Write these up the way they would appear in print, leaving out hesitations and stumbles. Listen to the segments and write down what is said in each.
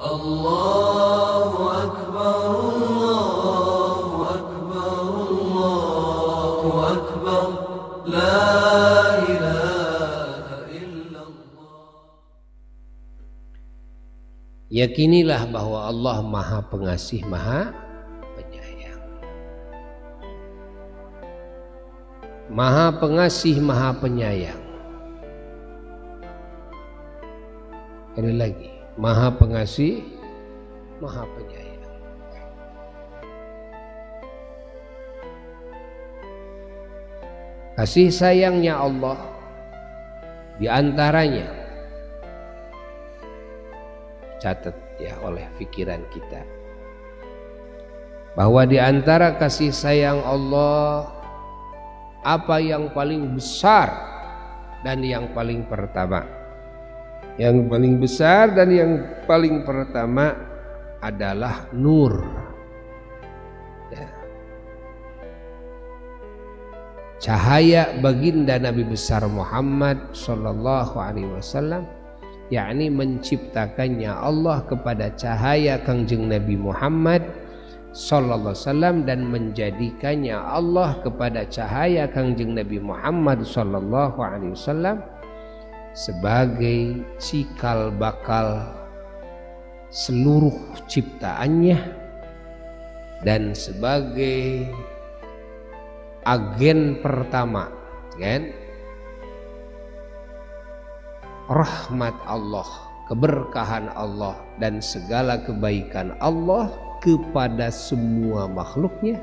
Allahu Akbar, Allahu Akbar, Allahu Akbar, la ilaha illallah. Yakinilah bahwa Allah Maha Pengasih, Maha Penyayang. Maha Pengasih, Maha Penyayang. Sekali lagi, Maha Pengasih, Maha Penyayang. Kasih sayangnya Allah di antaranya, catat ya oleh pikiran kita, bahwa di antara kasih sayang Allah, apa yang paling besar dan yang paling pertama, yang paling besar dan yang paling pertama adalah nur ya. Cahaya baginda Nabi besar Muhammad sallallahu alaihi wasallam, yakni menciptakannya Allah kepada cahaya Kangjeng Nabi Muhammad sallallahu alaihi wasallam dan menjadikannya Allah kepada cahaya Kangjeng Nabi Muhammad sallallahu alaihi wasallam sebagai cikal bakal seluruh ciptaannya dan sebagai agen pertama, kan? Rahmat Allah, keberkahan Allah dan segala kebaikan Allah kepada semua makhluknya.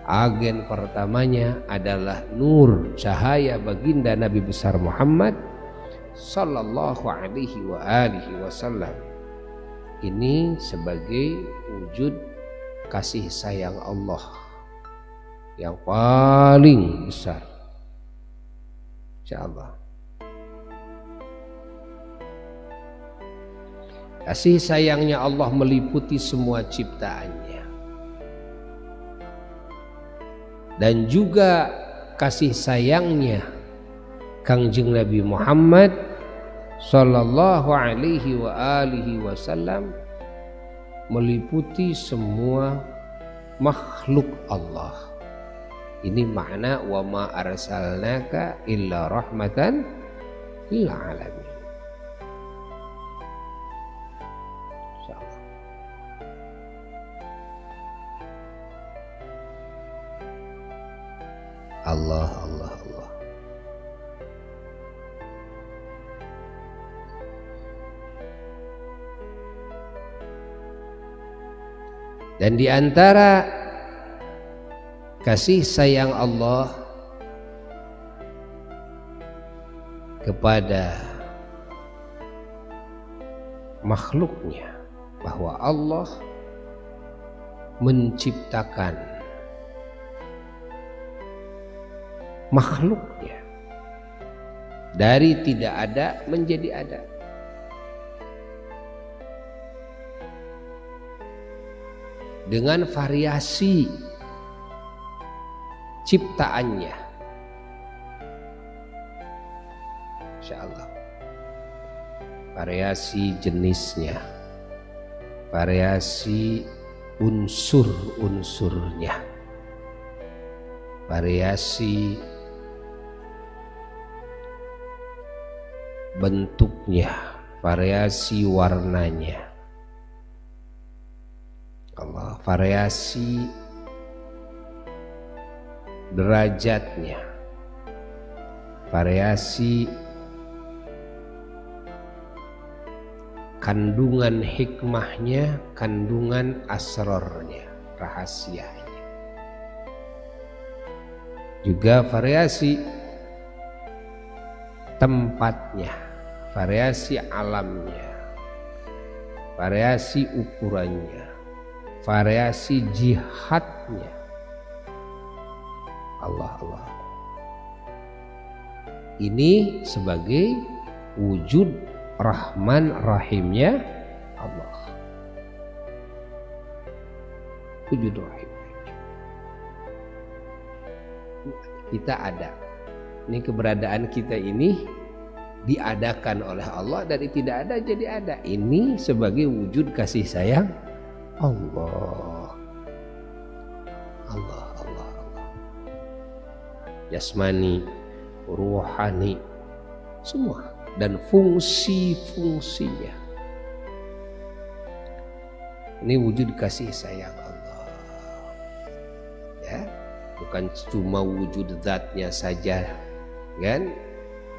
Agen pertamanya adalah nur, cahaya baginda Nabi besar Muhammad sallallahu alaihi wa alihi wasallam. Ini sebagai wujud kasih sayang Allah yang paling besar, insyaallah. Kasih sayangnya Allah meliputi semua ciptaannya, dan juga kasih sayangnya Kangjeng Nabi Muhammad sallallahu alaihi wa alihi wasallam meliputi semua makhluk Allah. Ini makna wa ma arsalnaka illa rahmatan lil alamin. Allah, Allah, Allah. Dan di antara kasih sayang Allah kepada makhluknya, bahwa Allah menciptakan makhluknya dari tidak ada menjadi ada, dengan variasi ciptaannya, insyaallah, variasi jenisnya, variasi unsur-unsurnya, variasi bentuknya, variasi warnanya, Allah, variasi derajatnya, variasi kandungan hikmahnya, kandungan asrornya, rahasianya, juga variasi tempatnya, variasi alamnya, variasi ukurannya, variasi jihadnya. Allah, Allah. Ini sebagai wujud Rahman Rahimnya Allah. Wujud Rahim. Kita ada. Ini keberadaan kita ini diadakan oleh Allah, dari tidak ada jadi ada. Ini sebagai wujud kasih sayang Allah. Allah, Allah, Allah. Jasmani, ruhani, semua, dan fungsi-fungsinya. Ini wujud kasih sayang Allah. Ya, bukan cuma wujud zatnya saja, kan?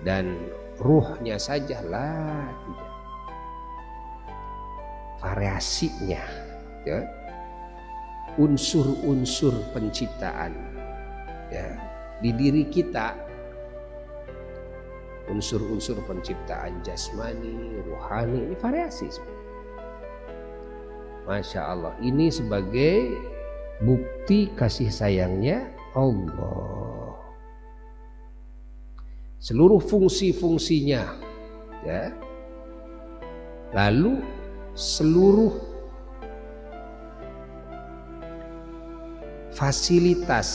Dan ruhnya saja lah, tidak. Variasinya, ya. Unsur-unsur penciptaan, ya, di diri kita. Unsur-unsur penciptaan jasmani, ruhani, ini variasi semua. Masya Allah, ini sebagai bukti kasih sayangnya Allah. Seluruh fungsi-fungsinya, ya. Lalu seluruh fasilitas,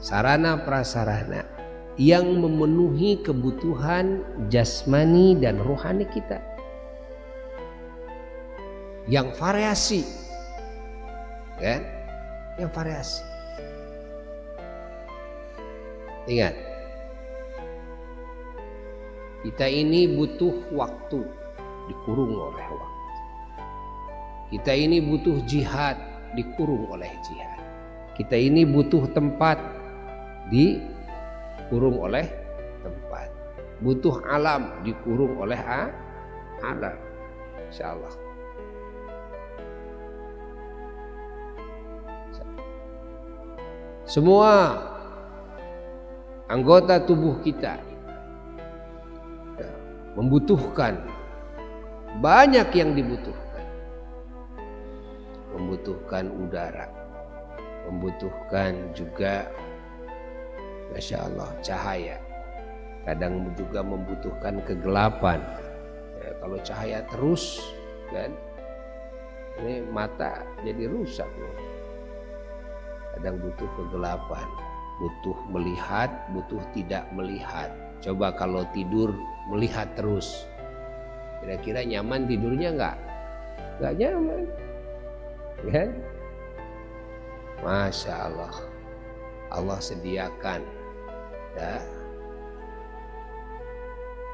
sarana prasarana yang memenuhi kebutuhan jasmani dan rohani kita, yang variasi, kan? Yang variasi. Ingat, kita ini butuh waktu, dikurung oleh waktu. Kita ini butuh jihad, dikurung oleh jihad. Kita ini butuh tempat, dikurung oleh tempat. Butuh alam, dikurung oleh alam. Insyaallah. Semua anggota tubuh kita membutuhkan, banyak yang dibutuhkan. Membutuhkan udara, membutuhkan juga, Masya Allah, cahaya. Kadang juga membutuhkan kegelapan. Ya, kalau cahaya terus, kan, ini mata jadi rusak loh. Kadang butuh kegelapan, butuh melihat, butuh tidak melihat. Coba kalau tidur melihat terus, kira-kira nyaman tidurnya enggak? Enggak nyaman, kan? Masya Allah, Allah sediakan, ya,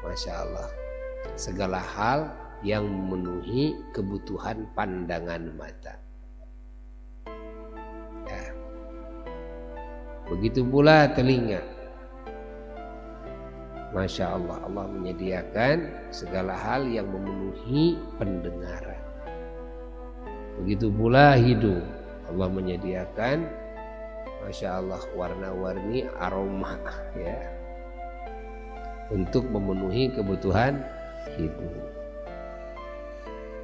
Masya Allah, segala hal yang memenuhi kebutuhan pandangan mata. Begitu pula telinga. Masya Allah, Allah menyediakan segala hal yang memenuhi pendengaran. Begitu pula hidung. Allah menyediakan, Masya Allah, warna-warni aroma, ya, untuk memenuhi kebutuhan hidung.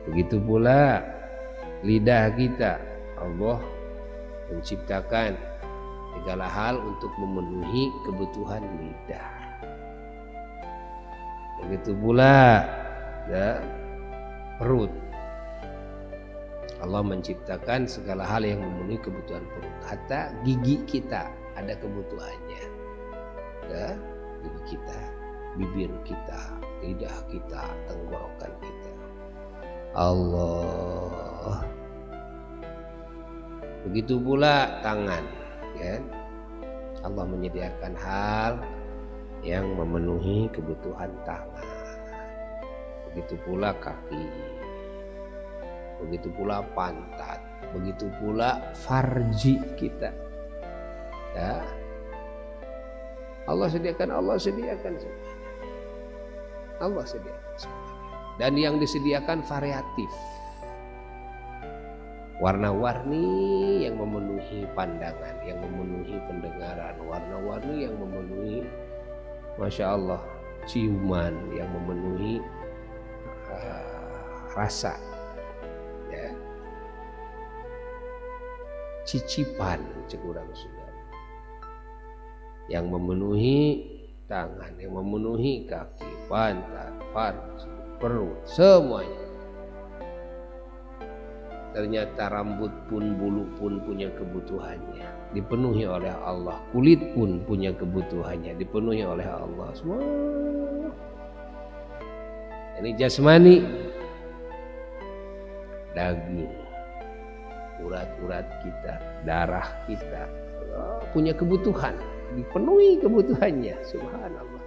Begitu pula lidah kita. Allah menciptakan segala hal untuk memenuhi kebutuhan lidah. Begitu pula, ya, perut. Allah menciptakan segala hal yang memenuhi kebutuhan perut. Hatta gigi kita ada kebutuhannya, ya, gigi kita, bibir kita, lidah kita, tenggorokan kita. Allah. Begitu pula tangan, ya. Allah menyediakan hal yang memenuhi kebutuhan tangan. Begitu pula kaki, begitu pula pantat, begitu pula farji kita, ya. Allah sediakan semuanya. Allah sediakan semuanya. Dan yang disediakan variatif, warna-warni yang memenuhi pandangan, yang memenuhi pendengaran, warna-warni yang memenuhi, Masya Allah, ciuman, yang memenuhi rasa, ya, cicipan, cekurang sudah, yang memenuhi tangan, yang memenuhi kaki, pantat, farji, perut, semuanya. Ternyata rambut pun, bulu pun punya kebutuhannya, dipenuhi oleh Allah. Kulit pun punya kebutuhannya, dipenuhi oleh Allah. Semua Ini jasmani, daging, urat-urat kita, darah kita, punya kebutuhan, dipenuhi kebutuhannya. Subhanallah.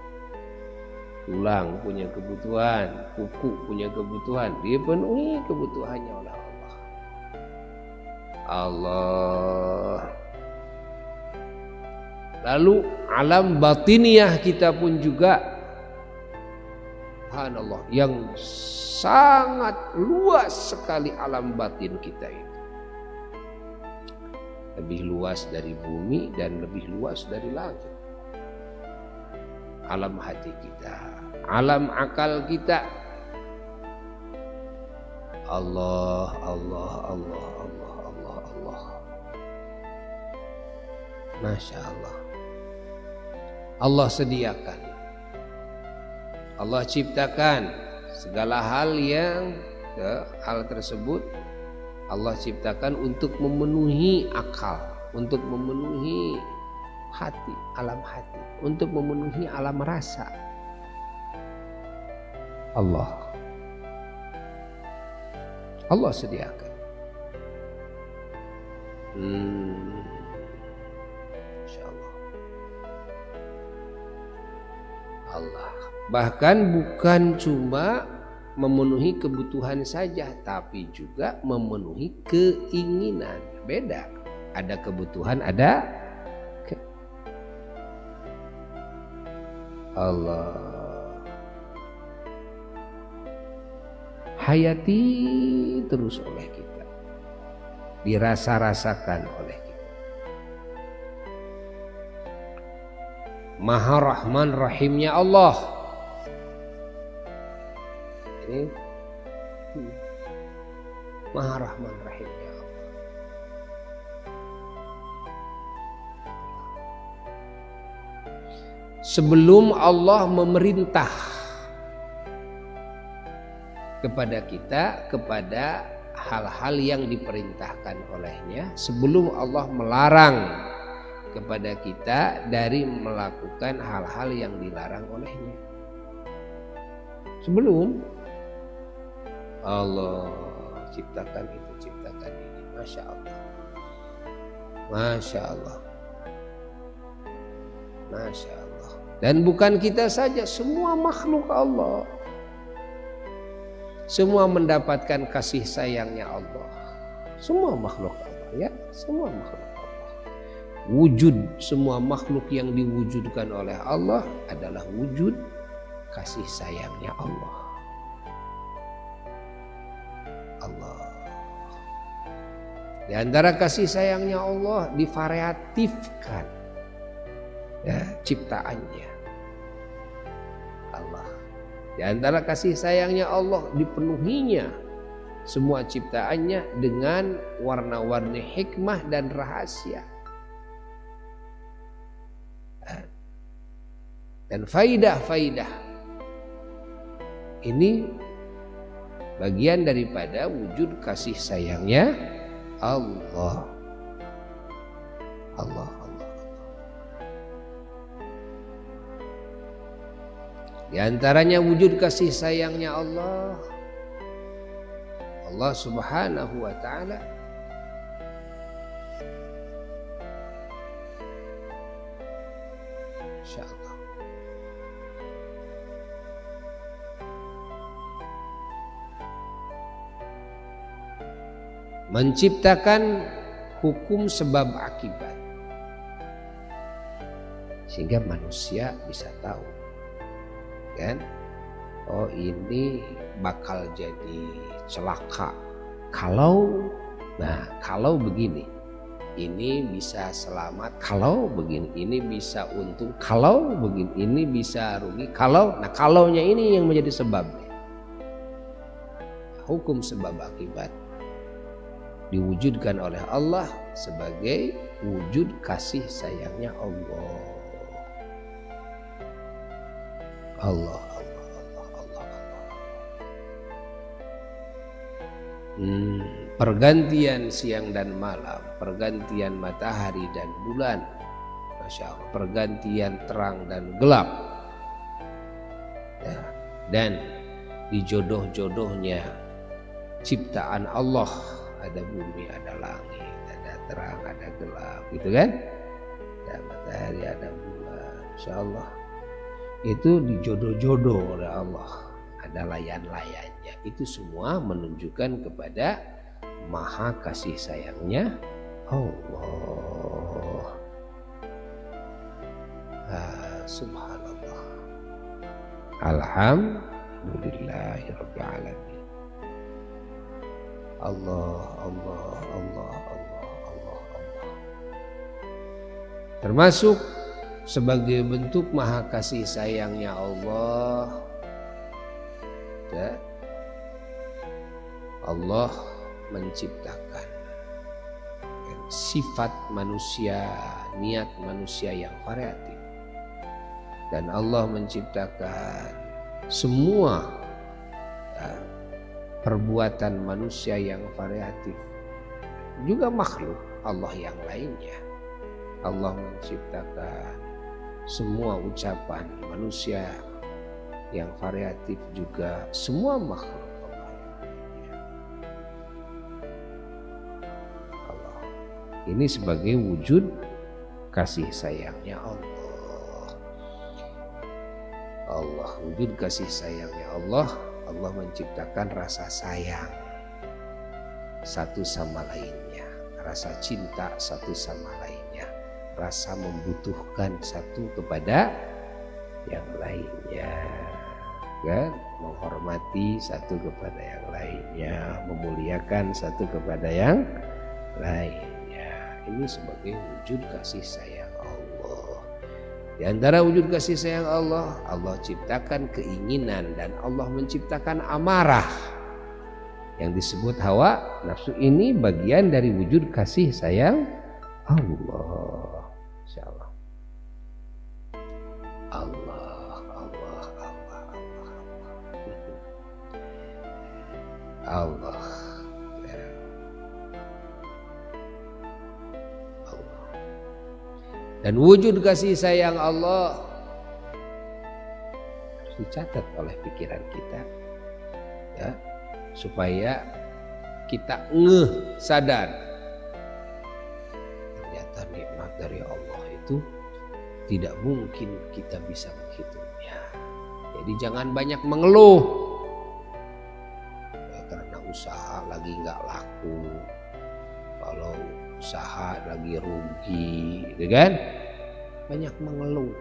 Tulang punya kebutuhan, kuku punya kebutuhan, dipenuhi kebutuhannya oleh Allah. Allah. Lalu alam batiniah kita pun juga, subhanallah, yang sangat luas sekali alam batin kita itu. Lebih luas dari bumi dan lebih luas dari langit. Alam hati kita, alam akal kita. Allah, Allah, Allah, Allah, Allah, Allah. Masya Allah. Allah sediakan, Allah ciptakan segala hal yang hal tersebut Allah ciptakan untuk memenuhi akal, untuk memenuhi hati, alam hati, untuk memenuhi alam rasa. Allah sediakan. Allah. Bahkan bukan cuma memenuhi kebutuhan saja, tapi juga memenuhi keinginan. Beda. Ada kebutuhan, ada Allah. Hayati terus oleh kita, dirasa-rasakan oleh kita. Maha Rahman Rahimnya Allah. Ini Maha Rahman Rahimnya Allah. Sebelum Allah memerintah kepada kita, kepada hal-hal yang diperintahkan olehnya, sebelum Allah melarang kepada kita dari melakukan hal-hal yang dilarang olehnya. Sebelum Allah ciptakan itu, ciptakan ini. Masya Allah. Masya Allah. Masya Allah. Dan bukan kita saja, semua makhluk Allah. Semua mendapatkan kasih sayangnya Allah. Semua makhluk Allah, ya, semua makhluk Allah. Wujud semua makhluk yang diwujudkan oleh Allah adalah wujud kasih sayangnya Allah. Allah. Di antara kasih sayangnya Allah divariatifkan, ya, ciptaannya. Allah. Di antara kasih sayangnya Allah dipenuhinya semua ciptaannya dengan warna-warni hikmah dan rahasia. Dan faidah-faidah ini bagian daripada wujud kasih sayangnya Allah. Allah, Allah. Di antaranya wujud kasih sayangnya Allah, Allah Subhanahu wa ta'ala insyaallah menciptakan hukum sebab akibat, sehingga manusia bisa tahu, kan? Oh, ini bakal jadi celaka kalau, nah kalau begini, ini bisa selamat kalau begini, ini bisa untung kalau begini, ini bisa rugi kalau, nah kalaunya ini yang menjadi sebabnya. Hukum sebab akibat diwujudkan oleh Allah sebagai wujud kasih sayangnya Allah. Allah, Allah, Allah, Allah, Allah. Pergantian siang dan malam, pergantian matahari dan bulan, Masya Allah, pergantian terang dan gelap, ya. Dan dijodoh-jodohnya ciptaan Allah, ada bumi, ada langit, ada terang, ada gelap, gitu kan? Ada matahari, ada bulan, insyaallah itu dijodoh-jodoh oleh Allah, ada layan-layannya. Itu semua menunjukkan kepada maha kasih sayangnya Allah. Subhanallah. Alhamdulillahirabbil alamin. Allah, Allah, Allah, Allah, Allah, Allah. Termasuk sebagai bentuk maha kasih sayangnya Allah, ya, Allah menciptakan sifat manusia, niat manusia yang variatif, dan Allah menciptakan semua perbuatan manusia yang variatif, juga makhluk Allah yang lainnya. Allah menciptakan semua ucapan manusia yang variatif, juga semua makhluk Allah yang lainnya. Allah ini sebagai wujud kasih sayangnya Allah. Allah, wujud kasih sayangnya Allah. Allah menciptakan rasa sayang satu sama lainnya, rasa cinta satu sama lainnya, rasa membutuhkan satu kepada yang lainnya, kan? Menghormati satu kepada yang lainnya, memuliakan satu kepada yang lainnya. Ini sebagai wujud kasih sayang Allah. Di antara wujud kasih sayang Allah, Allah ciptakan keinginan dan Allah menciptakan amarah yang disebut hawa nafsu. Ini bagian dari wujud kasih sayang Allah. Insyaallah. Allah, Allah, Allah, Allah, Allah, Allah. Dan wujud kasih sayang Allah harus dicatat oleh pikiran kita, ya, supaya kita sadar ternyata nikmat dari Allah itu tidak mungkin kita bisa menghitungnya. Jadi jangan banyak mengeluh ya, karena usaha lagi nggak laku, kalau usaha lagi rugi, gitu kan? Banyak mengeluh.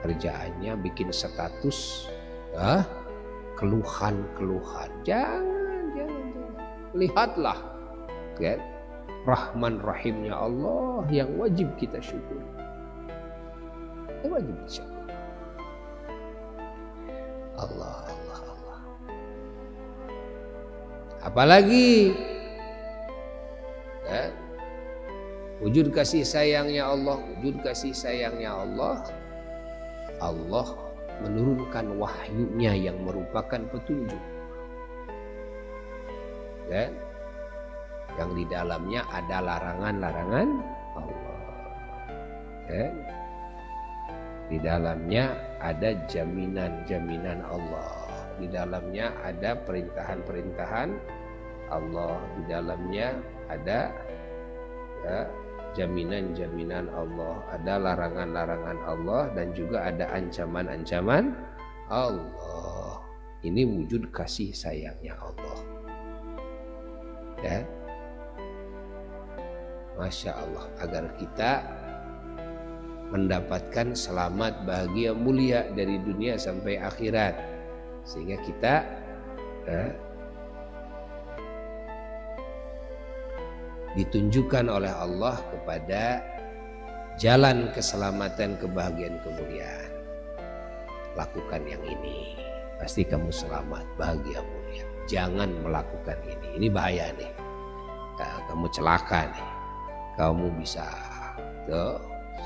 Kerjaannya bikin status, ya, keluhan-keluhan. Jangan. Lihatlah, kan? Rahman Rahimnya Allah yang wajib kita syukuri. Yang wajib disyukuri. Allah, Allah, Allah. Apalagi ya, wujud kasih sayangnya Allah, wujud kasih sayangnya Allah, Allah menurunkan wahyunya yang merupakan petunjuk, dan yang di dalamnya ada larangan-larangan Allah, dan di dalamnya ada jaminan-jaminan Allah, di dalamnya ada perintahan-perintahan Allah, di dalamnya ada ya, jaminan-jaminan Allah, ada larangan-larangan Allah, dan juga ada ancaman-ancaman Allah. Ini wujud kasih sayangnya Allah, ya. Masya Allah, agar kita mendapatkan selamat, bahagia, mulia dari dunia sampai akhirat, sehingga kita ditunjukkan oleh Allah kepada jalan keselamatan, kebahagiaan, kemuliaan. Lakukan yang ini, pasti kamu selamat, bahagia, mulia. Jangan melakukan ini bahaya nih. Kamu celaka nih, kamu bisa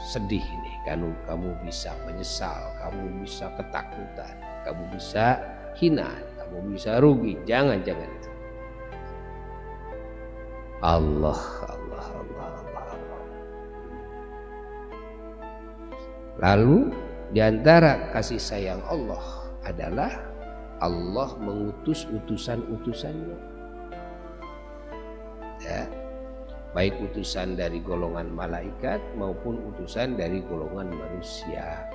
sedih nih, kamu bisa menyesal, kamu bisa ketakutan, kamu bisa hina, kamu bisa rugi. Jangan itu. Allah. Lalu di antara kasih sayang Allah adalah Allah mengutus utusan-utusannya, ya, baik utusan dari golongan malaikat maupun utusan dari golongan manusia.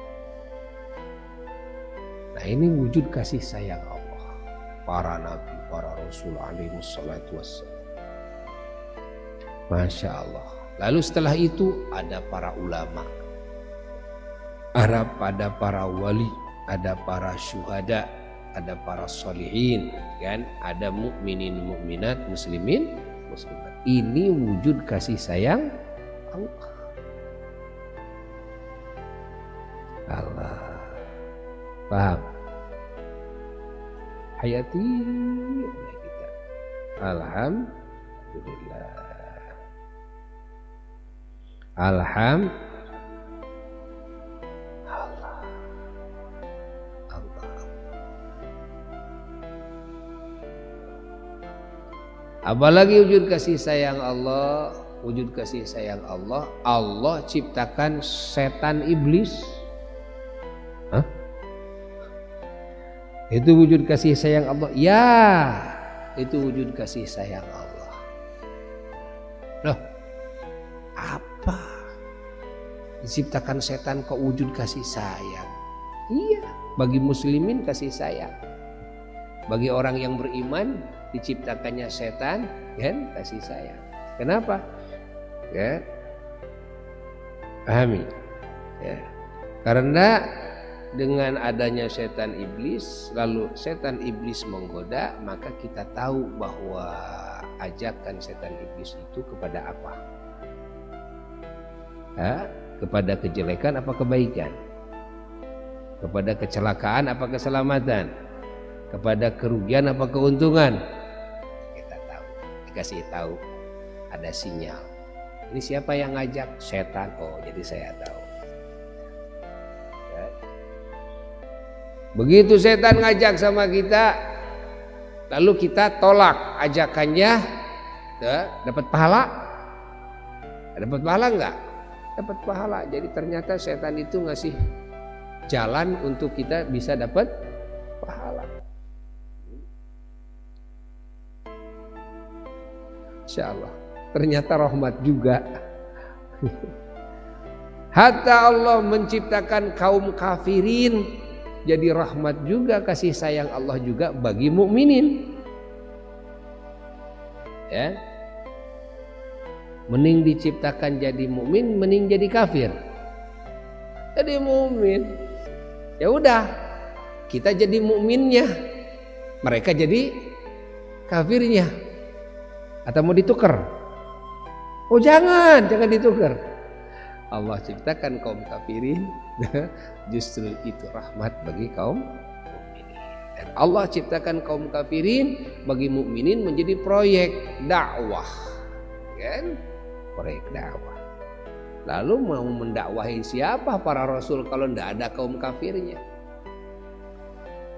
Nah, ini wujud kasih sayang Allah, para nabi, para rasul alaihi wassalatu wassalam. Masya Allah. Lalu setelah itu ada para ulama, ada para wali, ada para syuhada, ada para solihin, kan? Ada mukminin, mukminat, muslimin, muslimat. Ini wujud kasih sayang Allah. Allah. Paham? Hayati kita. Alhamdulillah. Allah. Apalagi wujud kasih sayang Allah, wujud kasih sayang Allah, Allah ciptakan setan iblis. Hah? Itu wujud kasih sayang Allah. Ya, itu wujud kasih sayang Allah. Loh, apa? Diciptakan setan kok wujud kasih sayang? Iya, bagi muslimin kasih sayang. Bagi orang yang beriman diciptakannya setan, kan, kasih sayang. Kenapa? Ya, pahami. Ya, karena dengan adanya setan iblis, lalu setan iblis menggoda, maka kita tahu bahwa ajakan setan iblis itu kepada apa? Kepada kejelekan apa kebaikan? Kepada kecelakaan apa keselamatan? Kepada kerugian apa keuntungan? Kita tahu, dikasih tahu, ada sinyal. Ini siapa yang ngajak? Setan. Oh, jadi saya tahu. Begitu setan ngajak sama kita, lalu kita tolak ajakannya, dapat pahala? Dapat pahala enggak? Dapat pahala. Jadi ternyata setan itu ngasih jalan untuk kita bisa dapat pahala. Insya Allah. Ternyata rahmat juga. Hatta Allah menciptakan kaum kafirin, jadi rahmat juga, kasih sayang Allah juga bagi mukminin. Ya. Mending diciptakan jadi mukmin, mending jadi kafir. Jadi mukmin. Ya udah, kita jadi mukminnya, mereka jadi kafirnya. Atau mau ditukar? Oh jangan ditukar. Allah ciptakan kaum kafirin, justru itu rahmat bagi kaum mukminin. Dan Allah ciptakan kaum kafirin bagi mukminin menjadi proyek dakwah, kan? Proyek dakwah. Lalu mau mendakwahi siapa para rasul kalau tidak ada kaum kafirnya?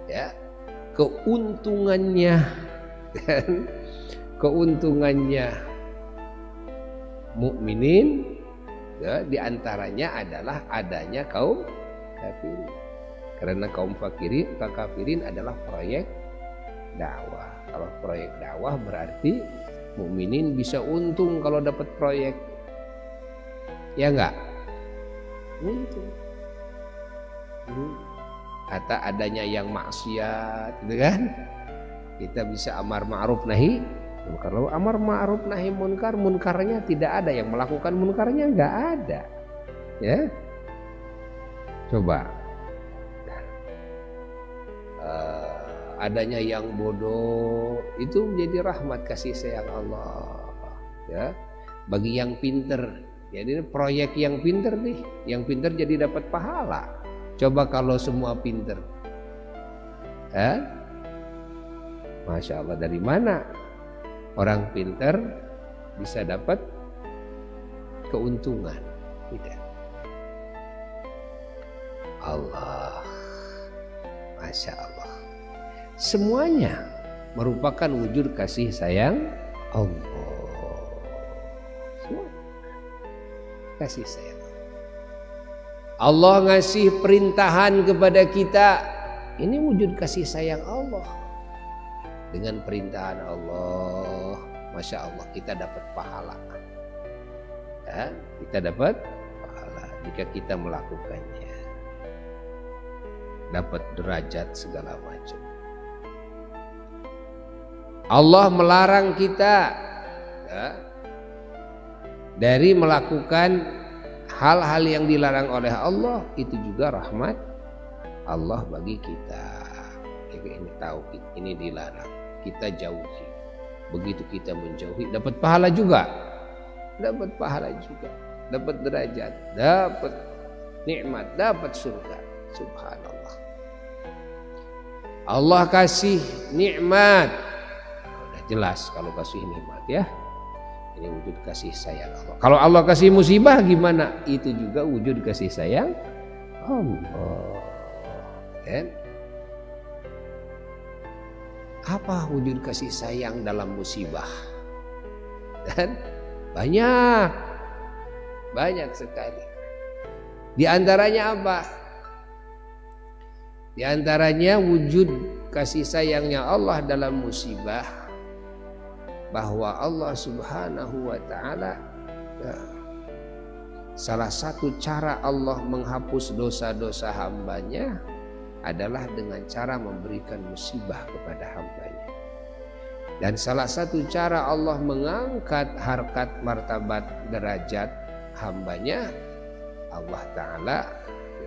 Ya, keuntungannya, kan? Keuntungannya mukminin, ya, diantaranya adalah adanya kaum kafirin. Karena kaum kafirin adalah proyek dakwah. Kalau proyek dakwah berarti mukminin bisa untung kalau dapat proyek. Ya enggak? Untung. Atau adanya yang maksiat, gitu kan? Kita bisa amar ma'ruf nahi. Kalau amar ma'ruf nahi munkar, munkarnya tidak ada, yang melakukan munkarnya enggak ada. Ya. Coba. Adanya yang bodoh itu menjadi rahmat kasih sayang Allah. Ya. Bagi yang pinter, jadi proyek yang pinter nih, yang pinter jadi dapat pahala. Coba kalau semua pinter. Masya Allah, dari mana orang pinter bisa dapat keuntungan? Tidak. Allah, Masya Allah. Semuanya merupakan wujud kasih sayang Allah. Semua kasih sayang. Allah ngasih perintahan kepada kita ini wujud kasih sayang Allah. Dengan perintahan Allah, Masya Allah, kita dapat pahala. Ya, kita dapat pahala jika kita melakukannya. Dapat derajat segala macam. Allah melarang kita ya, dari melakukan hal-hal yang dilarang oleh Allah. Itu juga rahmat Allah bagi kita. Ini tahu ini dilarang, kita jauhi. Begitu kita menjauhi, dapat pahala juga. Dapat pahala juga, dapat derajat, dapat nikmat, dapat surga. Subhanallah. Allah kasih nikmat. Udah jelas kalau kasih nikmat ya. Ini wujud kasih sayang Allah. Kalau Allah kasih musibah gimana? Itu juga wujud kasih sayang Allah. Kan? Apa wujud kasih sayang dalam musibah? Dan banyak sekali. Di antaranya apa? Di antaranya wujud kasih sayangnya Allah dalam musibah, bahwa Allah Subhanahu wa ta'ala salah satu cara Allah menghapus dosa-dosa hambanya adalah dengan cara memberikan musibah kepada hambanya. Dan salah satu cara Allah mengangkat harkat martabat derajat hambanya, Allah Ta'ala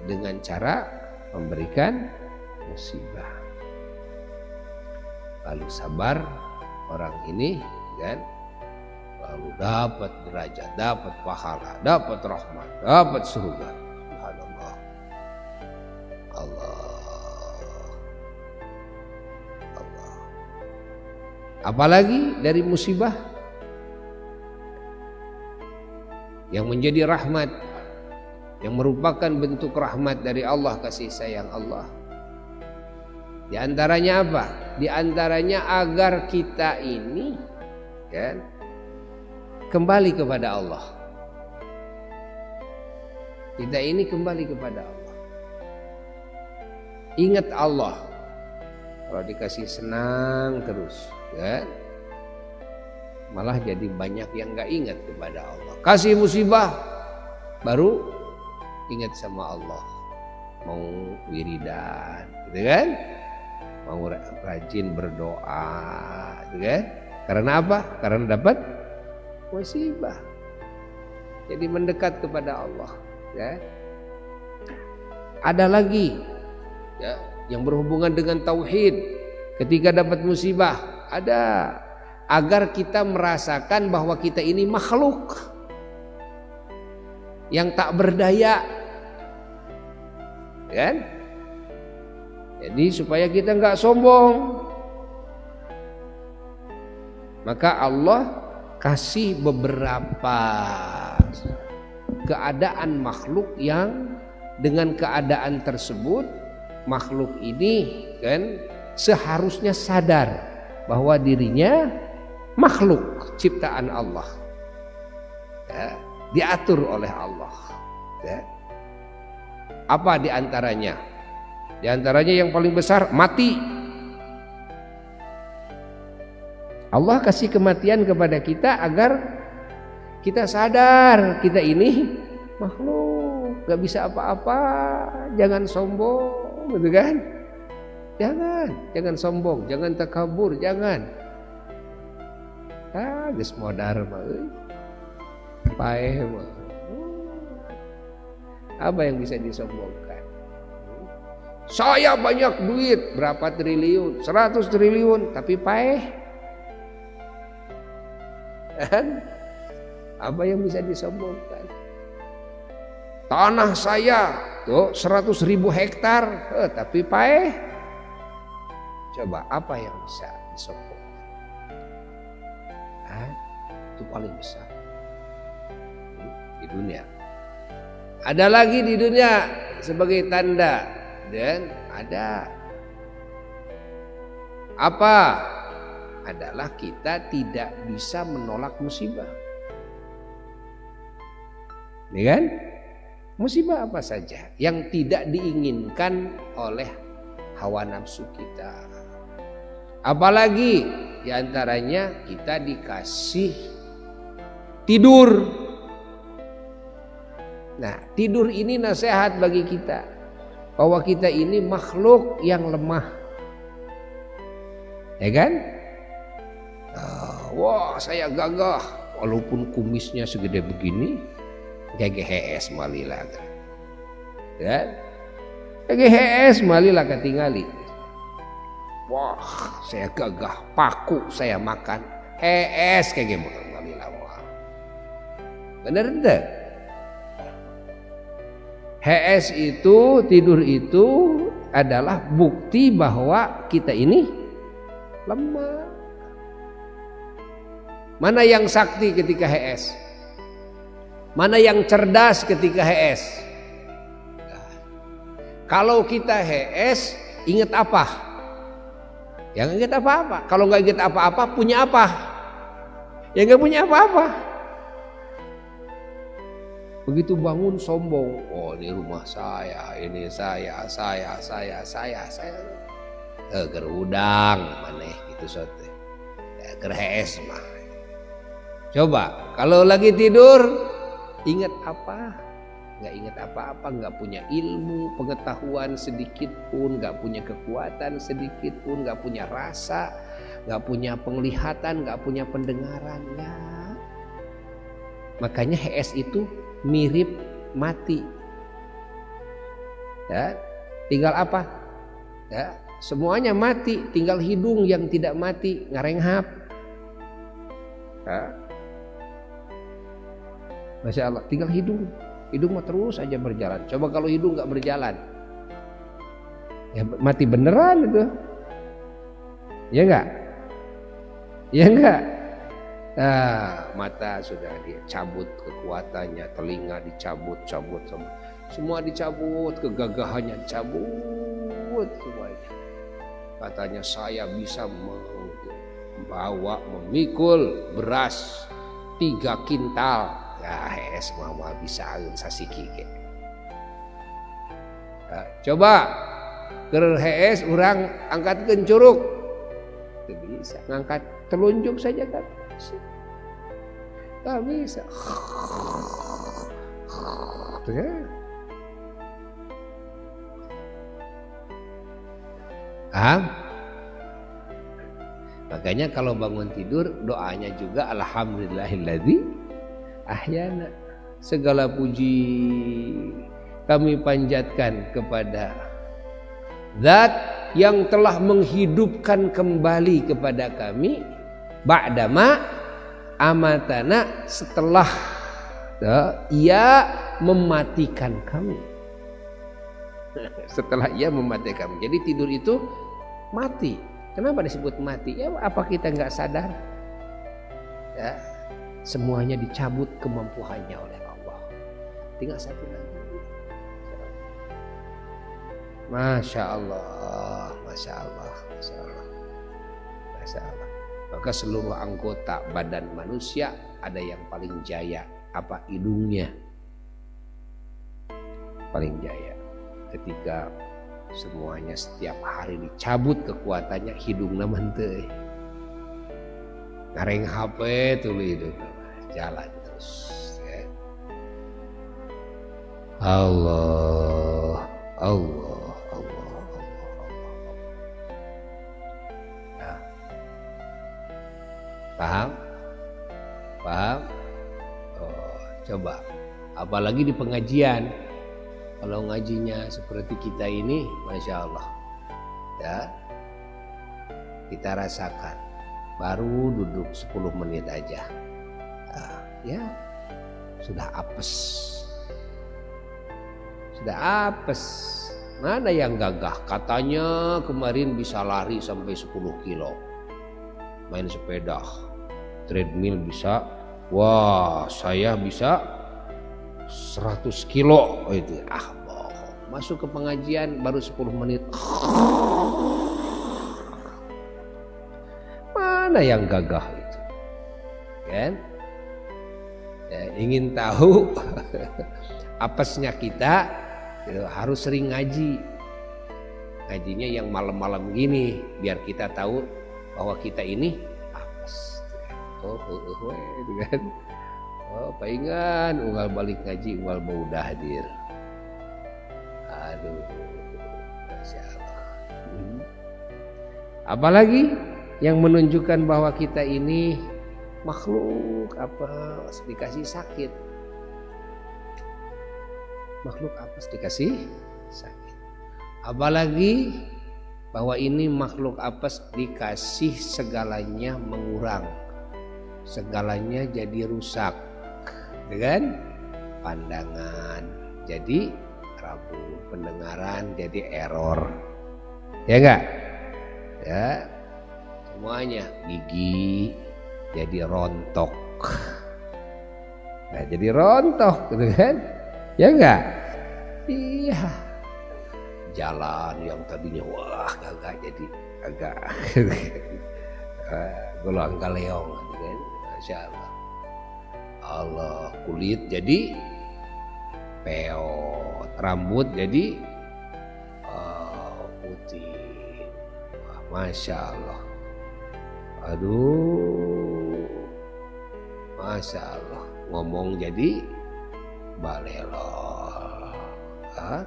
dengan cara memberikan musibah. Lalu sabar orang ini kan, lalu dapat derajat, dapat pahala, dapat rahmat, dapat surga. Subhanallah. Allah. Apalagi dari musibah yang menjadi rahmat, yang merupakan bentuk rahmat dari Allah, kasih sayang Allah. Di antaranya apa? Di antaranya agar kita ini kan kembali kepada Allah. Kita ini kembali kepada Allah. Ingat Allah. Kalau dikasih senang terus, kan? Malah jadi banyak yang gak ingat kepada Allah. Kasih musibah, baru ingat sama Allah. Mau wiridan, gitu kan? Mau rajin berdoa, gitu kan? Karena apa? Karena dapat musibah. Jadi mendekat kepada Allah, ya. Ada lagi, ya, yang berhubungan dengan tauhid. Ketika dapat musibah, ada agar kita merasakan bahwa kita ini makhluk yang tak berdaya, kan? Jadi supaya kita nggak sombong, maka Allah kasih beberapa keadaan makhluk yang dengan keadaan tersebut makhluk ini kan seharusnya sadar bahwa dirinya makhluk ciptaan Allah, ya, diatur oleh Allah, ya. Apa diantaranya? Diantaranya yang paling besar mati. Allah kasih kematian kepada kita agar kita sadar kita ini makhluk, gak bisa apa-apa, jangan sombong. Gitu kan? Jangan sombong, jangan takabur, jangan. Geus modar mah euy. Paeh mah. Apa yang bisa disombongkan? Saya banyak duit, berapa triliun? 100 triliun, tapi paeh. Kan? Apa yang bisa disombongkan? Tanah saya tuh 100.000 hektar, tapi paeh. Coba apa yang bisa disombongkan? Itu paling besar di dunia. Ada lagi di dunia sebagai tanda, dan ada apa? Adalah kita tidak bisa menolak musibah. Ya kan? Musibah apa saja yang tidak diinginkan oleh hawa nafsu kita. Apalagi diantaranya kita dikasih tidur. Nah, tidur ini nasihat bagi kita bahwa kita ini makhluk yang lemah, ya kan? Wah, saya gagah walaupun kumisnya segede begini, GGHS malilah kan? GGHS malilah ketinggali. Wah, saya gagah, paku saya makan, HS kayak gimana malilah. Bener enggak? HS itu, tidur itu adalah bukti bahwa kita ini lemah. Mana yang sakti ketika HS? Mana yang cerdas ketika HS? Kalau kita HS, ingat apa? Yang ingat apa-apa. Kalau nggak ingat apa-apa, punya apa? Ya nggak punya apa-apa. Begitu bangun sombong, oh ini rumah saya, ini saya. Gerudang maneh gitu sote. Gerhes mah. Coba kalau lagi tidur ingat apa? Nggak ingat apa-apa, nggak punya ilmu, pengetahuan sedikit pun, nggak punya kekuatan sedikit pun, nggak punya rasa, nggak punya penglihatan, nggak punya pendengaran, nggak. Makanya HS itu mirip mati. Ya, tinggal apa? Ya, semuanya mati, tinggal hidung yang tidak mati, ngarenghap. Ya. Masya Allah, tinggal hidung. Hidung mah terus aja berjalan. Coba kalau hidung nggak berjalan, ya mati beneran itu. Ya enggak? Ya enggak? Nah, mata sudah dicabut kekuatannya, telinga dicabut, semua dicabut, kegagahannya dicabut semuanya. Katanya saya bisa membawa, memikul beras 3 kintal. Ya, HS mama bisa sasiki ke. Nah, coba ke HS orang angkatkeun curug. Itu bisa ngangkat telunjuk saja kan. Tak bisa. Ya. Makanya kalau bangun tidur doanya juga alhamdulillahilladzi ahyana. Segala puji kami panjatkan kepada Zat yang telah menghidupkan kembali kepada kami ba'dama amatana, setelah ia mematikan kami. Setelah ia mematikan kami. Jadi tidur itu mati. Kenapa disebut mati? Ya apa kita nggak sadar? Ya, semuanya dicabut kemampuannya oleh Allah. Tinggal satu lagi. Masya Allah, Masya Allah, Masya Allah, Masya Allah. Maka seluruh anggota badan manusia ada yang paling jaya. Apa? Hidungnya paling jaya. Ketika semuanya setiap hari dicabut kekuatannya, hidung naman teh ngareng HP tuh itu jalan terus ya. Allah, Allah, Allah, Allah, Allah. Nah, paham? Paham? Oh, coba apalagi di pengajian, kalau ngajinya seperti kita ini, Masya Allah ya, kita rasakan baru duduk 10 menit aja ya sudah apes, sudah apes. Mana yang gagah? Katanya kemarin bisa lari sampai 10 kilo, main sepeda treadmill bisa. Wah, saya bisa 100 kilo itu. Bohong. Masuk ke pengajian baru 10 menit. Mana yang gagah itu? Kan? Ya, ingin tahu apesnya kita, ya, harus sering ngaji. ngajinya yang malam-malam gini biar kita tahu bahwa kita ini apes. Oh, itu kan. Oh, palingan unggal balik ngaji, unggal mau udah hadir. Aduh, Masya Allah. Apalagi yang menunjukkan bahwa kita ini makhluk apa dikasih sakit. Makhluk apa dikasih sakit. Apalagi bahwa ini makhluk apes dikasih segalanya mengurang, segalanya jadi rusak, dengan pandangan jadi rapuh, pendengaran jadi error, ya enggak? Ya, semuanya gigi jadi rontok, nah jadi rontok, gitu kan? Ya enggak? Iya. Jalan yang tadinya wah agak jadi agak golong kaleong, kan? Masya Allah. Allah, kulit jadi peot, rambut jadi putih. Wah, Masya Allah. Aduh, Masya Allah. Ngomong jadi balelol. Hah?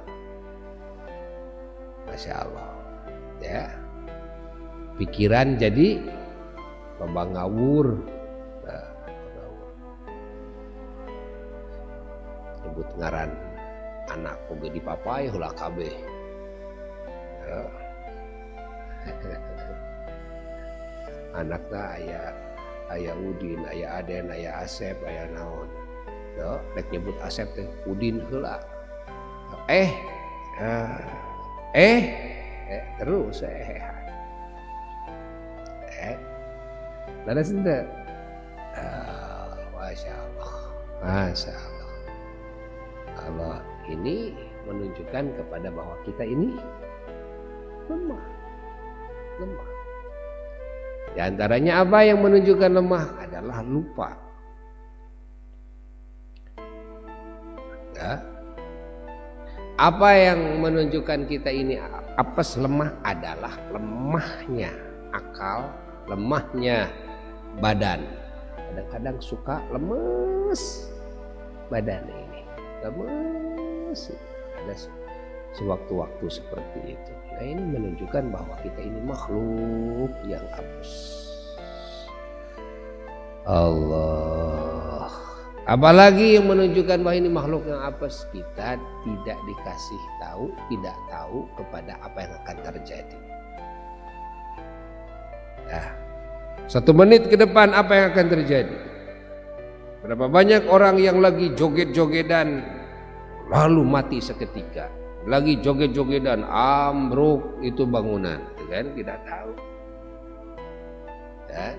Masya Allah, ya. Pikiran jadi loba ngawur. Nyebut ngaran anak oge di papai heula kabeh. Ya. Anakna aya Udin, aya Aden, aya Asep, aya naon. Ya, rek nyebut Asep teh Udin heula. Terus laras ente. Masya Allah, Masya Allah. Allah ini menunjukkan kepada bahwa kita ini lemah. Di antaranya apa yang menunjukkan lemah adalah lupa. Ya. Apa yang menunjukkan kita ini apes lemah adalah lemahnya akal, lemahnya badan. Kadang-kadang suka lemes badan ini, lemes. Ada sewaktu-waktu seperti itu. Nah, ini menunjukkan bahwa kita ini makhluk yang apes. Allah. Apalagi yang menunjukkan bahwa ini makhluk yang apes, kita tidak dikasih tahu, tidak tahu kepada apa yang akan terjadi. Nah, 1 menit ke depan apa yang akan terjadi? Berapa banyak orang yang lagi joget-jogedan lalu mati seketika. Lagi joget-jogedan ambruk itu bangunan, kan? Tidak tahu. Ya.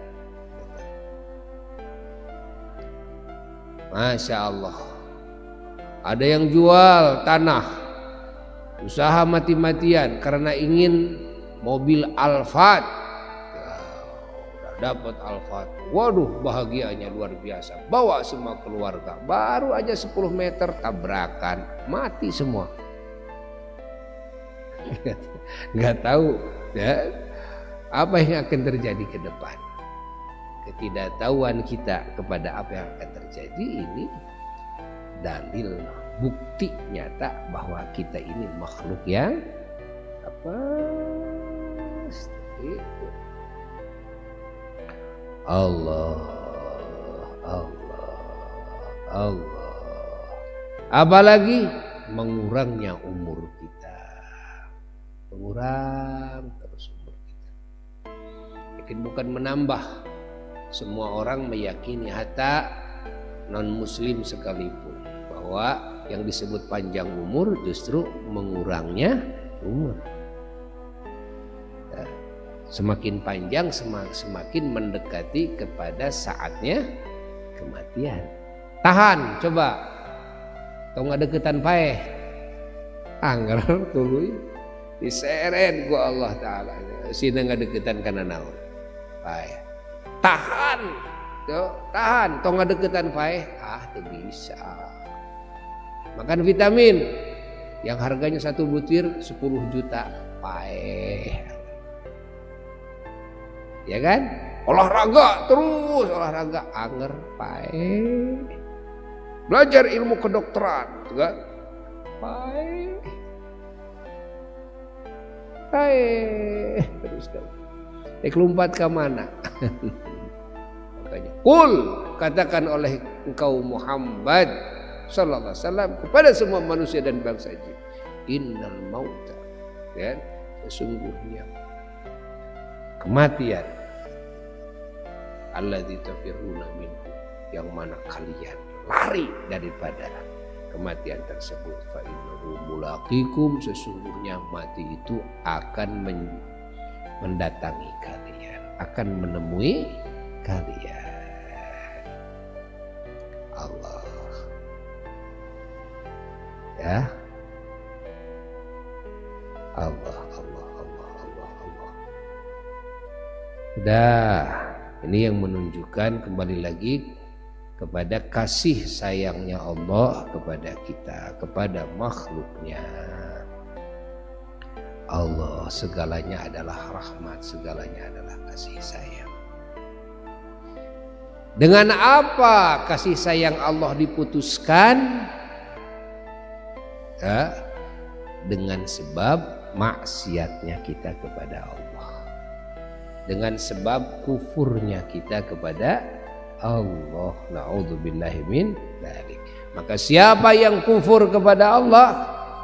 Masya Allah. Ada yang jual tanah, usaha mati-matian karena ingin mobil Alphard. Udah dapat Alphard, waduh bahagianya luar biasa. Bawa semua keluarga, baru aja 10 meter tabrakan, mati semua. Nggak tahu ya apa yang akan terjadi ke depan. Ketidaktahuan kita kepada apa yang akan terjadi ini dalil, bukti nyata bahwa kita ini makhluk yang apa itu. Allah. Apalagi mengurangnya umur kita, mengurang terus umur kita. Mungkin bukan menambah. Semua orang meyakini, hatta non-muslim sekalipun, bahwa yang disebut panjang umur justru mengurangnya umur. Nah, semakin panjang semakin mendekati kepada saatnya kematian. Tahan, coba. Tong ngadeukeutan paeh. Angger tuluy diseren ku Allah Ta'ala. Sina ngadeukeutan kana naon? Paeh. Tahan, tahan, tong ngadeukeutan paeh, teu bisa. Makan vitamin yang harganya 1 butir 10 juta, paeh. Ya kan? Olahraga terus, olahraga anger paeh. Belajar ilmu kedokteran, kan? Paeh. Paeh terus kan. Lompat ke mana? Makanya, Qul, katakan oleh engkau Muhammad sallallahu alaihi wasallam kepada semua manusia dan bangsa jin, innal mauta, ya, sesungguhnya kematian, alladzi tafirruna minhu, yang mana kalian lari daripada kematian tersebut, fa innahu mulaqikum, sesungguhnya mati itu akan mendatangi kalian, akan menemui kalian. Allah, ya, Allah. Sudah, ini yang menunjukkan kembali lagi kepada kasih sayangnya Allah kepada kita, kepada makhluknya. Allah segalanya adalah rahmat, segalanya adalah kasih sayang. Dengan apa kasih sayang Allah diputuskan? Ya, dengan sebab maksiatnya kita kepada Allah, dengan sebab kufurnya kita kepada Allah. Na'udzubillahi min dzalik. Maka siapa yang kufur kepada Allah,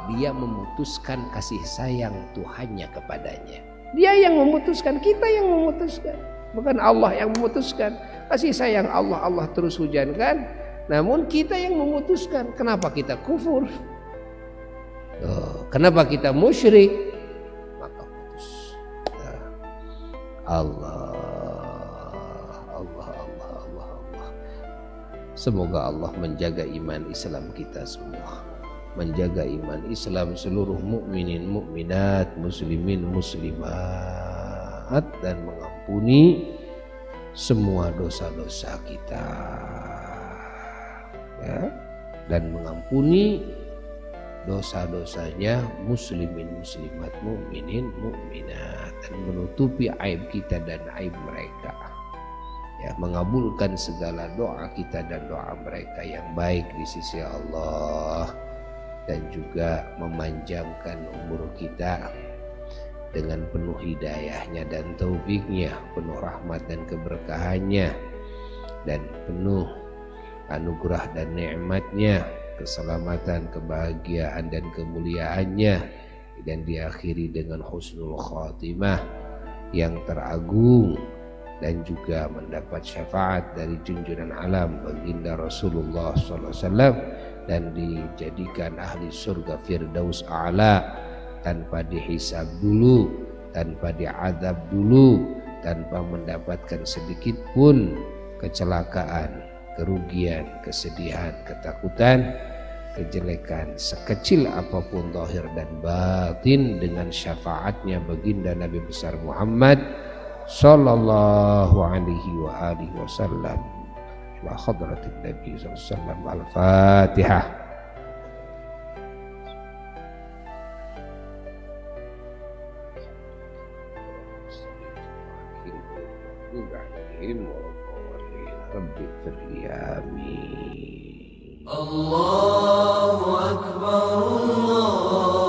dia memutuskan kasih sayang Tuhannya kepadanya. Dia yang memutuskan, kita yang memutuskan, bukan Allah yang memutuskan. Kasih sayang Allah, Allah terus hujankan, namun kita yang memutuskan. Kenapa kita kufur? Kenapa kita musyrik? Maka putus. Allah. Semoga Allah menjaga iman Islam kita semua, menjaga iman Islam seluruh mukminin mukminat, muslimin muslimat, dan mengampuni semua dosa-dosa kita, ya, dan mengampuni dosa-dosanya muslimin muslimat, mukminin mukminat, dan menutupi aib kita dan aib mereka, ya, mengabulkan segala doa kita dan doa mereka yang baik di sisi Allah, dan juga memanjangkan umur kita dengan penuh hidayahnya dan taufiknya, penuh rahmat dan keberkahannya, dan penuh anugerah dan nikmatnya, keselamatan, kebahagiaan dan kemuliaannya, dan diakhiri dengan husnul khatimah yang teragung, dan juga mendapat syafaat dari junjungan alam baginda Rasulullah SAW, dan dijadikan ahli surga Firdaus A'la tanpa dihisab dulu, tanpa diazab dulu, tanpa mendapatkan sedikit pun kecelakaan, kerugian, kesedihan, ketakutan, kejelekan sekecil apapun zahir dan batin, dengan syafaatnya baginda Nabi besar Muhammad sallallahu alaihi wa alihi wasallam. Ila hadratin Nabi sallallahu alaihi wasallam. Al-Fatihah. Rabbi firli, amin. Allahu akbar, Allah.